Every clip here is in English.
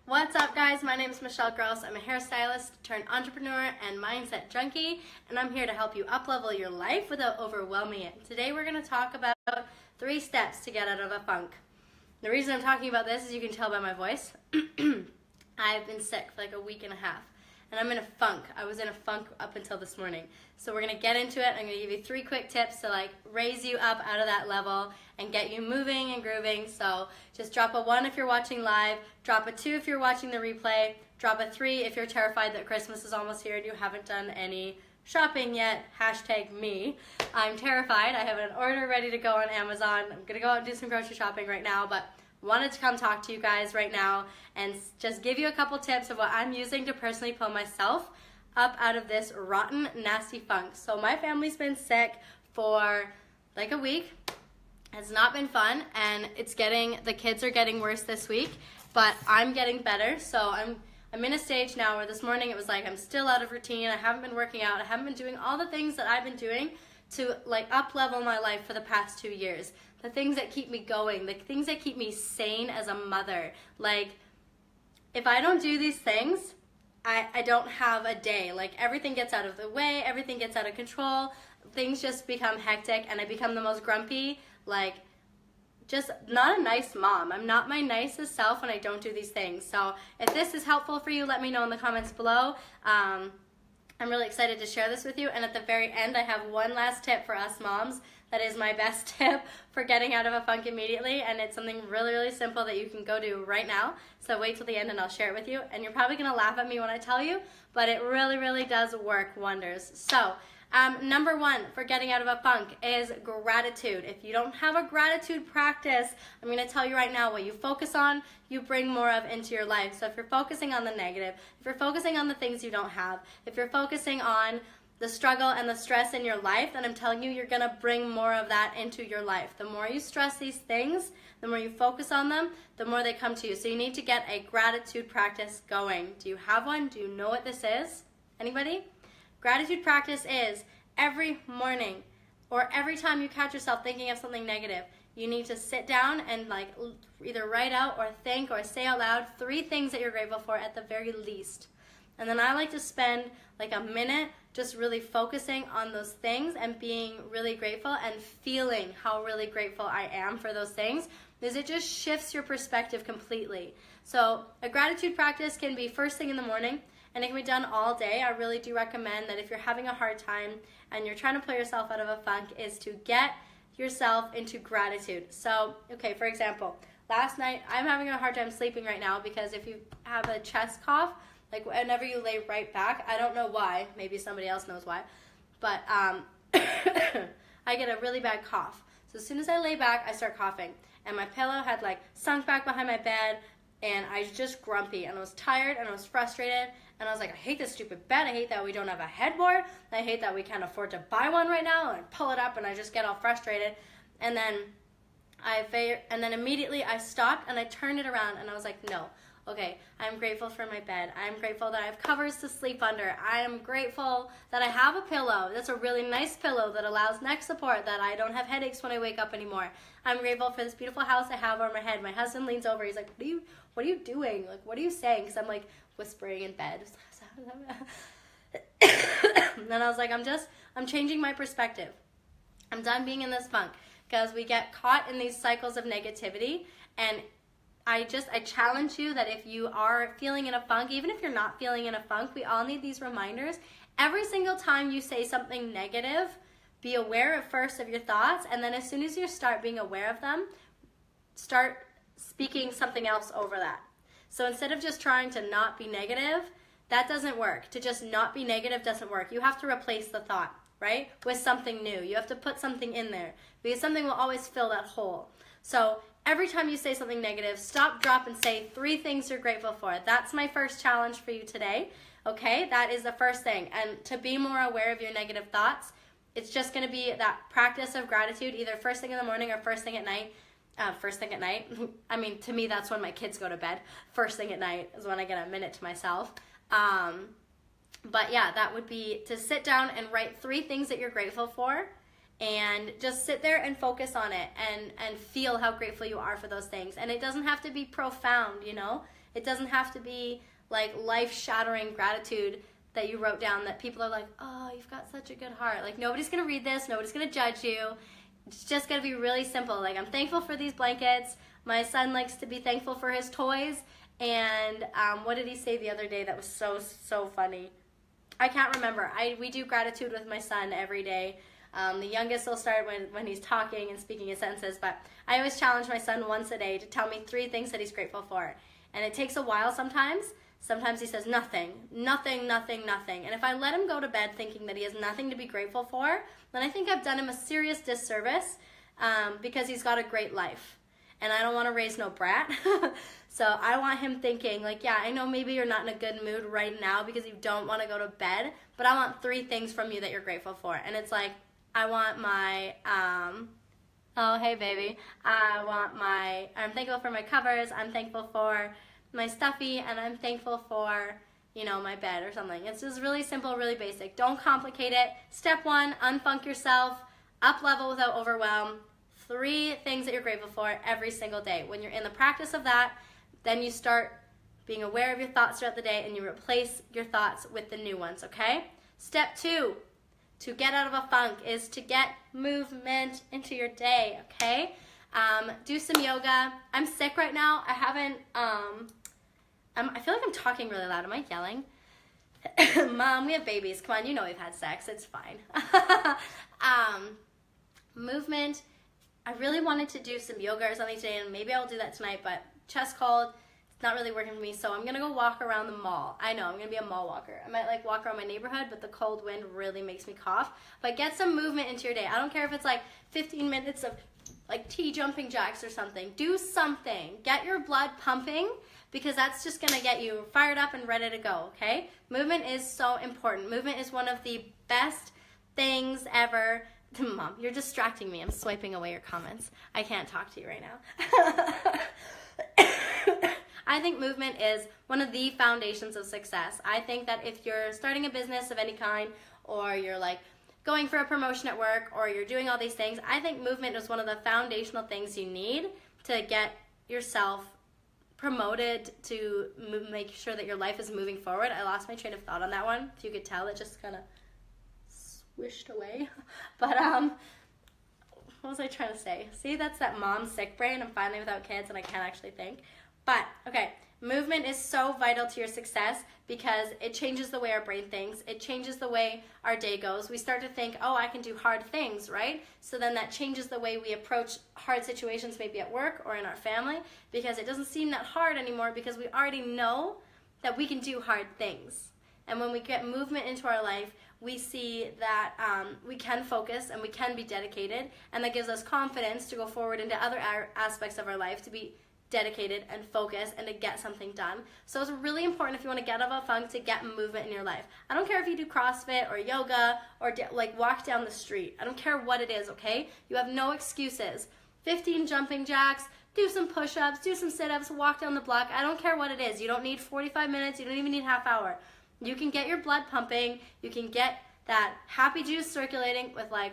What's up, guys? My name is Michelle Gross. I'm a hairstylist turned entrepreneur and mindset junkie, and I'm here to help you up-level your life without overwhelming it. Today we're going to talk about 3 steps to get out of a funk. The reason I'm talking about this is you can tell by my voice. I've been sick for like a week and a half, and I'm in a funk. I was in a funk up until this morning. So we're going to get into it. I'm going to give you 3 quick tips to raise you up out of that level and get you moving and grooving. So just drop a 1 if you're watching live, drop a 2 if you're watching the replay, drop a 3 if you're terrified that Christmas is almost here and you haven't done any shopping yet. #me. I'm terrified. I have an order ready to go on Amazon. I'm going to go out and do some grocery shopping right now, but wanted to come talk to you guys right now and just give you a couple tips of what I'm using to personally pull myself up out of this rotten, nasty funk. So my family's been sick for like a week. It's not been fun, and the kids are getting worse this week, but I'm getting better. So I'm in a stage now where this morning it was like I'm still out of routine. I haven't been working out. I haven't been doing all the things that I've been doing to up level my life for the past 2 years. The things that keep me going, the things that keep me sane as a mother. If I don't do these things, I don't have a day. Everything gets out of the way, everything gets out of control, things just become hectic, and I become the most grumpy, just not a nice mom. I'm not my nicest self when I don't do these things. So if this is helpful for you, let me know in the comments below. I'm really excited to share this with you. And at the very end, I have one last tip for us moms. That is my best tip for getting out of a funk immediately. And it's something really, really simple that you can go do right now. So wait till the end and I'll share it with you. And you're probably going to laugh at me when I tell you, but it really, really does work wonders. So number 1 for getting out of a funk is gratitude. If you don't have a gratitude practice, I'm going to tell you right now, what you focus on, you bring more of into your life. So if you're focusing on the negative, if you're focusing on the things you don't have, if you're focusing on the struggle and the stress in your life, then I'm telling you, you're going to bring more of that into your life. The more you stress these things, the more you focus on them, the more they come to you. So you need to get a gratitude practice going. Do you have one? Do you know what this is? Anybody? Gratitude practice is every morning or every time you catch yourself thinking of something negative, you need to sit down and either write out or think or say out loud 3 things that you're grateful for at the very least. And then I like to spend a minute just really focusing on those things and being really grateful and feeling how really grateful I am for those things, because it just shifts your perspective completely. So a gratitude practice can be first thing in the morning, and it can be done all day. I really do recommend that if you're having a hard time and you're trying to pull yourself out of a funk, is to get yourself into gratitude. So, okay, for example, last night, I'm having a hard time sleeping right now because if you have a chest cough, whenever you lay right back, I don't know why, maybe somebody else knows why, but I get a really bad cough. So as soon as I lay back, I start coughing, and my pillow had sunk back behind my bed, and I was just grumpy, and I was tired, and I was frustrated, and I was like, I hate this stupid bed. I hate that we don't have a headboard. I hate that we can't afford to buy one right now. And I pull it up, and I just get all frustrated. And then immediately I stopped, and I turned it around, and I was like, no. Okay, I'm grateful for my bed. I'm grateful that I have covers to sleep under. I am grateful that I have a pillow. That's a really nice pillow that allows neck support, that I don't have headaches when I wake up anymore. I'm grateful for this beautiful house I have over my head. My husband leans over. He's like, what are you doing? What are you saying? Because I'm whispering in bed. And then I was like, I'm changing my perspective. I'm done being in this funk, because we get caught in these cycles of negativity, and I challenge you that if you are feeling in a funk, even if you're not feeling in a funk, we all need these reminders. Every single time you say something negative, be aware at first of your thoughts, and then as soon as you start being aware of them, start speaking something else over that. So instead of just trying to not be negative, that doesn't work. To just not be negative doesn't work. You have to replace the thought, right, with something new. You have to put something in there, because something will always fill that hole. So every time you say something negative, stop, drop, and say 3 things you're grateful for. That's my first challenge for you today, okay? That is the first thing. And to be more aware of your negative thoughts, it's just going to be that practice of gratitude, either first thing in the morning or first thing at night. First thing at night. I mean, to me, that's when my kids go to bed. First thing at night is when I get a minute to myself. But yeah, that would be to sit down and write 3 things that you're grateful for, and just sit there and focus on it and feel how grateful you are for those things. And it doesn't have to be profound, you know? It doesn't have to be like life-shattering gratitude that you wrote down that people are like, oh, you've got such a good heart. Like, nobody's going to read this. Nobody's going to judge you. It's just going to be really simple. Like, I'm thankful for these blankets. My son likes to be thankful for his toys. And what did he say the other day that was so funny? I can't remember. We do gratitude with my son every day. The youngest will start when he's talking and speaking his sentences, but I always challenge my son once a day to tell me 3 things that he's grateful for. And it takes a while sometimes. Sometimes he says nothing. And if I let him go to bed thinking that he has nothing to be grateful for, then I think I've done him a serious disservice because he's got a great life. And I don't want to raise no brat. So I want him thinking, like, yeah, I know maybe you're not in a good mood right now because you don't want to go to bed, but I want 3 things from you that you're grateful for. And it's like, I want my, oh, hey, baby. I'm thankful for my covers. I'm thankful for my stuffy, and I'm thankful for, you know, my bed or something. It's just really simple, really basic. Don't complicate it. Step 1, unfunk yourself, up level without overwhelm. 3 things that you're grateful for every single day. When you're in the practice of that, then you start being aware of your thoughts throughout the day and you replace your thoughts with the new ones, okay? Step 2, to get out of a funk, is to get movement into your day, okay? Do some yoga. I'm sick right now. I haven't, I feel like I'm talking really loud. Am I yelling? Mom, we have babies. Come on, you know we've had sex. It's fine. Movement. I really wanted to do some yoga or something today, and maybe I'll do that tonight, but chest cold, it's not really working for me, so I'm going to go walk around the mall. I know, I'm going to be a mall walker. I might like walk around my neighborhood, but the cold wind really makes me cough. But get some movement into your day. I don't care if it's like 15 minutes of like T jumping jacks or something. Do something. Get your blood pumping, because that's just going to get you fired up and ready to go, okay? Movement is so important. Movement is one of the best things ever. Mom, you're distracting me. I'm swiping away your comments. I can't talk to you right now. I think movement is one of the foundations of success. I think that if you're starting a business of any kind, or you're like going for a promotion at work, or you're doing all these things, I think movement is one of the foundational things you need to get yourself promoted, to make sure that your life is moving forward. I lost my train of thought on that one. If you could tell, it just kind of swished away. But what was I trying to say? See, that's that mom sick brain. I'm finally without kids and I can't actually think. But okay, movement is so vital to your success because it changes the way our brain thinks. It changes the way our day goes. We start to think, oh, I can do hard things, right? So then that changes the way we approach hard situations, maybe at work or in our family, because it doesn't seem that hard anymore because we already know that we can do hard things. And when we get movement into our life, we see that we can focus and we can be dedicated, and that gives us confidence to go forward into other aspects of our life, to be dedicated and focused and to get something done. So it's really important, if you want to get out of a funk, to get movement in your life. I don't care if you do CrossFit or yoga or like walk down the street. I don't care what it is, okay? You have no excuses. 15 jumping jacks, do some push-ups, do some sit-ups, walk down the block. I don't care what it is. You don't need 45 minutes. You don't even need half hour. You can get your blood pumping. You can get that happy juice circulating with like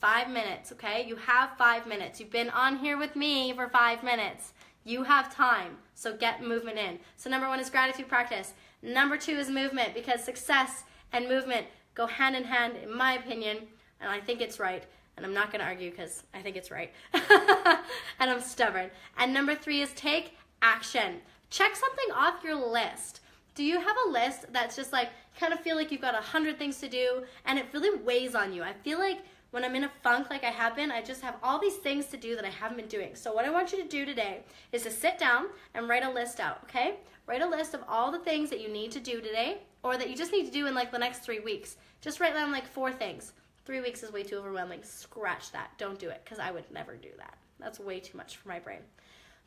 5 minutes, okay? You have 5 minutes. You've been on here with me for 5 minutes. You have time, so get movement in. So number 1 is gratitude practice. Number 2 is movement, because success and movement go hand in hand, in my opinion, and I think it's right. And I'm not going to argue because I think it's right. And I'm stubborn. And number 3 is take action. Check something off your list. Do you have a list that's just like, kind of feel like you've got 100 things to do and it really weighs on you? I feel like when I'm in a funk like I have been, I just have all these things to do that I haven't been doing. So what I want you to do today is to sit down and write a list out, okay? Write a list of all the things that you need to do today, or that you just need to do in like the next 3 weeks. Just write down like 4 things. 3 weeks is way too overwhelming. Scratch that. Don't do it, because I would never do that. That's way too much for my brain.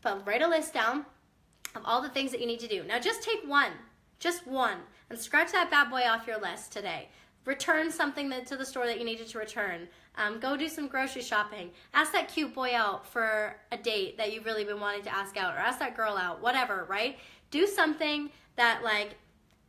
But write a list down of all the things that you need to do. Now just take one, just one, and scratch that bad boy off your list today. Return something to the store that you needed to return. Go do some grocery shopping. Ask that cute boy out for a date that you've really been wanting to ask out, or ask that girl out, whatever, right? Do something that like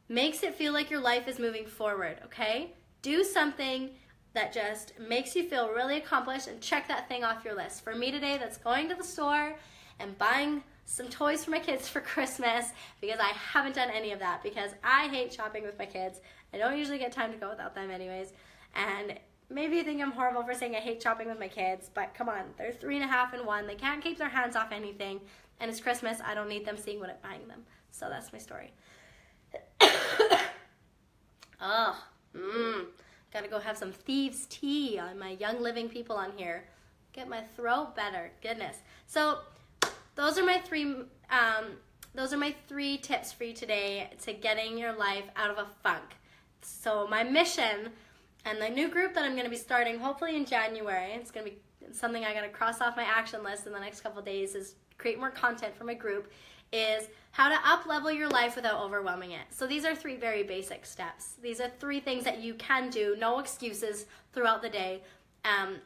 makes it feel like your life is moving forward, okay? Do something that just makes you feel really accomplished, and check that thing off your list. For me today, that's going to the store and buying some toys for my kids for Christmas, because I haven't done any of that because I hate shopping with my kids. I don't usually get time to go without them anyways. And maybe you think I'm horrible for saying I hate shopping with my kids, but come on, they're 3.5 and 1. They can't keep their hands off anything. And it's Christmas. I don't need them seeing what I'm buying them. So that's my story. Gotta go have some thieves tea on my Young Living people on here. Get my throat better. Goodness. So those are my three tips for you today to getting your life out of a funk. So my mission and the new group that I'm going to be starting hopefully in January, it's going to be something I got to cross off my action list in the next couple of days, is create more content for my group, is how to up-level your life without overwhelming it. So these are 3 very basic steps. These are 3 things that you can do, no excuses, throughout the day,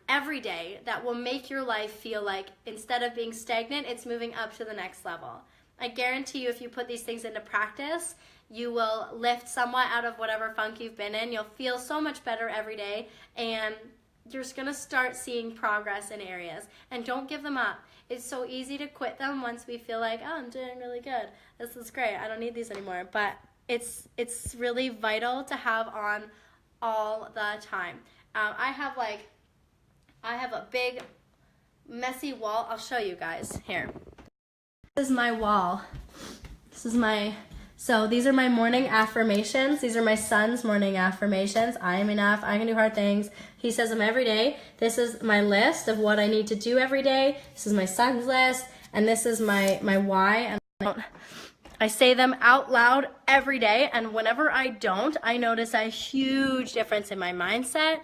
every day, that will make your life feel like instead of being stagnant, it's moving up to the next level. I guarantee you if you put these things into practice, you will lift somewhat out of whatever funk you've been in. You'll feel so much better every day, and you're just going to start seeing progress in areas. And don't give them up. It's so easy to quit them once we feel like, oh, I'm doing really good. This is great. I don't need these anymore. But it's really vital to have on all the time. I have a big messy wall. I'll show you guys here. This is my wall. So these are my morning affirmations. These are my son's morning affirmations. I am enough. I can do hard things. He says them every day. This is my list of what I need to do every day. This is my son's list. And this is my why. And I say them out loud every day. And whenever I don't, I notice a huge difference in my mindset,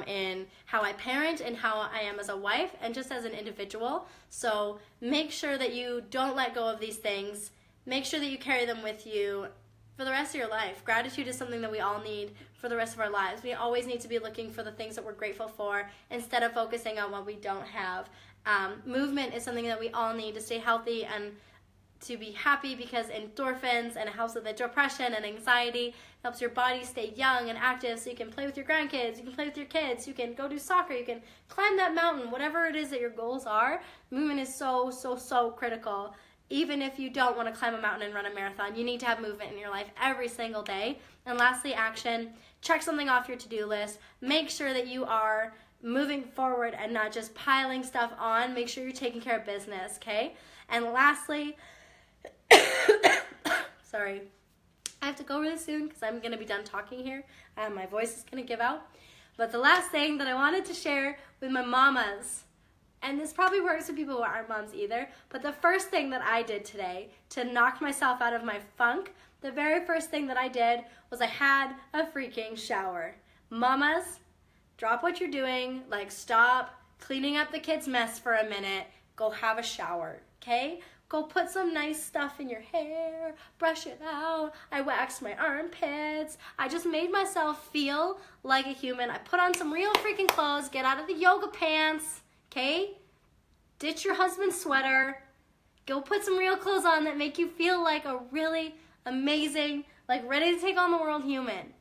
in how I parent and how I am as a wife and just as an individual. So make sure that you don't let go of these things. Make sure that you carry them with you for the rest of your life. Gratitude is something that we all need for the rest of our lives. We always need to be looking for the things that we're grateful for instead of focusing on what we don't have. Movement is something that we all need to stay healthy and to be happy, because endorphins, and it helps with the depression and anxiety. It helps your body stay young and active so you can play with your grandkids, you can play with your kids, you can go do soccer, you can climb that mountain, whatever it is that your goals are. Movement is so, so, so critical. Even if you don't want to climb a mountain and run a marathon, you need to have movement in your life every single day. And lastly, action. Check something off your to-do list. Make sure that you are moving forward and not just piling stuff on. Make sure you're taking care of business, okay? And lastly, sorry, I have to go really soon because I'm going to be done talking here. My voice is going to give out. But the last thing that I wanted to share with my mamas, and this probably works with people who aren't moms either, but the first thing that I did today to knock myself out of my funk, the very first thing that I did was I had a freaking shower. Mamas, drop what you're doing, like stop cleaning up the kids' mess for a minute, go have a shower, okay? Go put some nice stuff in your hair, brush it out. I waxed my armpits. I just made myself feel like a human. I put on some real freaking clothes, get out of the yoga pants, okay? Ditch your husband's sweater. Go put some real clothes on that make you feel like a really amazing, like ready to take on the world human.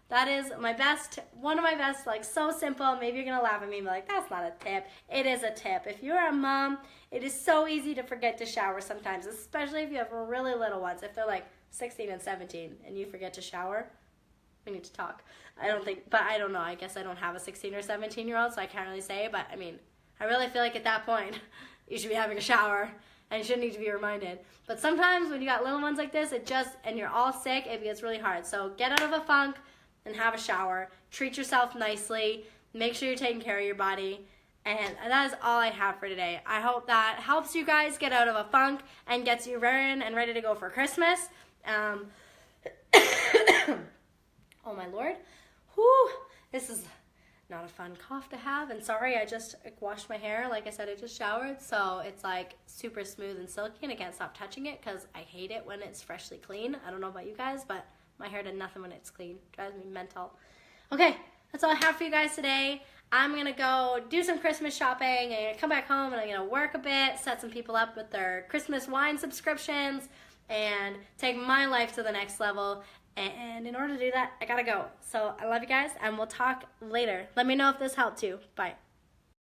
That is my best, one of my best, like so simple. Maybe you're gonna laugh at me and be like, that's not a tip. It is a tip. If you're a mom, it is so easy to forget to shower sometimes, especially if you have really little ones. If they're like 16 and 17 and you forget to shower, we need to talk. I don't know. I guess I don't have a 16 or 17-year-old, so I can't really say, but I mean, I really feel like at that point, you should be having a shower and you shouldn't need to be reminded. But sometimes when you got little ones like this, and you're all sick, it gets really hard. So get out of a funk and have a shower. Treat yourself nicely. Make sure you're taking care of your body. And that is all I have for today. I hope that helps you guys get out of a funk and gets you raring and ready to go for Christmas. Oh my Lord. Whew. This is not a fun cough to have. And sorry, I just washed my hair. Like I said, I just showered. So it's like super smooth and silky and I can't stop touching it because I hate it when it's freshly clean. I don't know about you guys, but my hair did nothing when it's clean. It drives me mental. Okay, that's all I have for you guys today. I'm going to go do some Christmas shopping. I'm going to come back home and I'm going to work a bit, set some people up with their Christmas wine subscriptions, and take my life to the next level. And in order to do that, I got to go. So I love you guys, and we'll talk later. Let me know if this helped you. Bye.